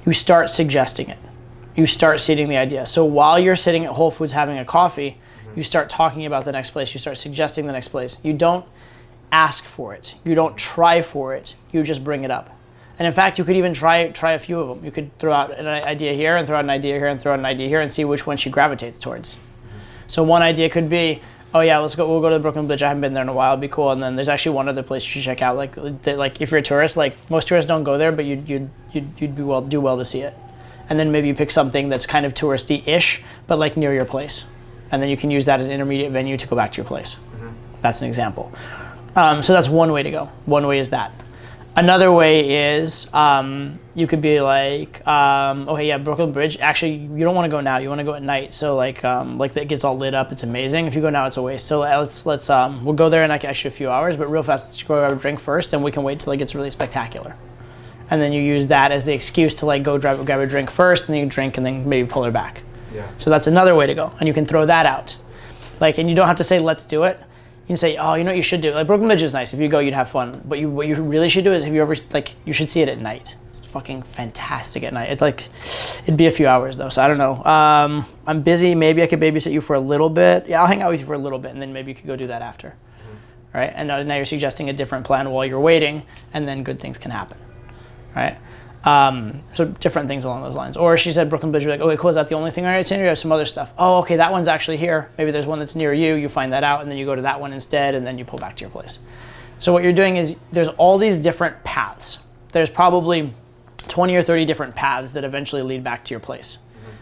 you start suggesting it. You start seeding the idea. So while you're sitting at Whole Foods having a coffee, you start talking about the next place. You start suggesting the next place. You don't ask for it. You don't try for it. You just bring it up. And in fact, you could even try a few of them. You could throw out an idea here and throw out an idea here and throw out an idea here and see which one she gravitates towards. So one idea could be, oh yeah, we'll go to the Brooklyn Bridge. I haven't been there in a while. It'd be cool. And then there's actually one other place you should check out. Like if you're a tourist, like most tourists don't go there, but you'd do well to see it. And then maybe you pick something that's kind of touristy-ish, but like near your place. And then you can use that as an intermediate venue to go back to your place. That's an example. So that's one way to go. One way is that. Another way is you could be like, okay, yeah, Brooklyn Bridge. Actually, you don't want to go now. You want to go at night. So like that gets all lit up. It's amazing. If you go now, it's a waste. So let's we'll go there in like actually a few hours, but real fast, let's go grab a drink first, and we can wait till it gets really spectacular. And then you use that as the excuse to like go grab a drink first, and then you drink, and then maybe pull her back. Yeah. So that's another way to go, and you can throw that out. Like, and you don't have to say let's do it. You can say, oh, you know what you should do? Like Brooklyn Bridge is nice. If you go, you'd have fun. But what you really should do is, you should see it at night. It's fucking fantastic at night. It'd be a few hours though, so I don't know. I'm busy. Maybe I could babysit you for a little bit. Yeah, I'll hang out with you for a little bit, and then maybe you could go do that after. Right? And now you're suggesting a different plan while you're waiting, and then good things can happen. Right? So different things along those lines. Or she said Brooklyn Bridge, you're like, okay, cool, is that the only thing on your itinerary? You have some other stuff. Oh, okay, that one's actually here. Maybe there's one that's near you. You find that out, and then you go to that one instead, and then you pull back to your place. So what you're doing is there's all these different paths. There's probably 20 or 30 different paths that eventually lead back to your place.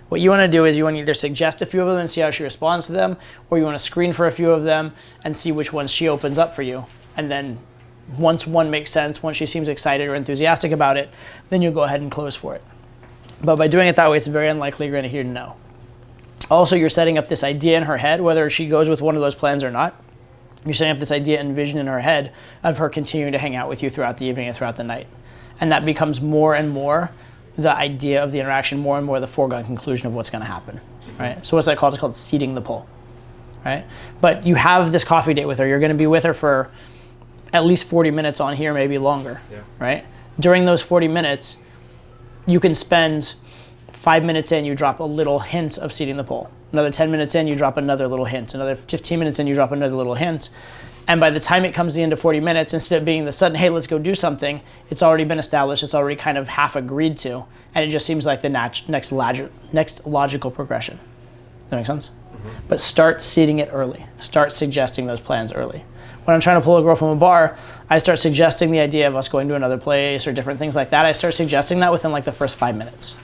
What you want to do is you want to either suggest a few of them and see how she responds to them, or you want to screen for a few of them and see which ones she opens up for you. And then once one makes sense, once she seems excited or enthusiastic about it, then you'll go ahead and close for it. But by doing it that way, it's very unlikely you're going to hear no. Also, you're setting up this idea in her head, whether she goes with one of those plans or not. You're setting up this idea and vision in her head of her continuing to hang out with you throughout the evening and throughout the night. And that becomes more and more the idea of the interaction, more and more the foregone conclusion of what's going to happen, right? So what's that called? It's called seeding the pull, right? But you have this coffee date with her. You're going to be with her for at least 40 minutes on here, maybe longer, right? During those 40 minutes, you can spend 5 minutes in, you drop a little hint of seeding the pull. Another 10 minutes in, you drop another little hint. Another 15 minutes in, you drop another little hint. And by the time it comes to the end of 40 minutes, instead of being the sudden, hey, let's go do something, it's already been established, it's already kind of half agreed to, and it just seems like the next logical progression. Does that make sense? But start seeding it early. Start suggesting those plans early. When I'm trying to pull a girl from a bar, I start suggesting the idea of us going to another place or different things like that. I start suggesting that within like the first 5 minutes,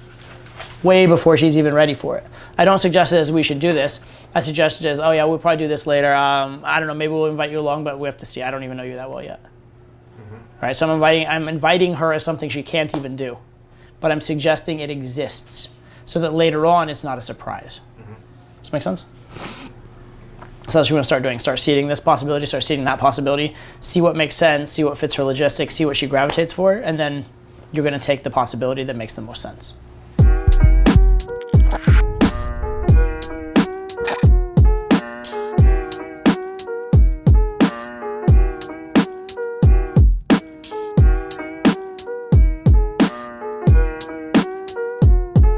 way before she's even ready for it. I don't suggest it as we should do this. I suggest it as, oh yeah, we'll probably do this later. I don't know, maybe we'll invite you along, but we have to see. I don't even know you that well yet. Right? So I'm inviting her as something she can't even do, but I'm suggesting it exists so that later on it's not a surprise. Does that make sense? So that's what you want to start doing. Start seeding this possibility, start seeding that possibility, see what makes sense, see what fits her logistics, see what she gravitates for, and then you're going to take the possibility that makes the most sense.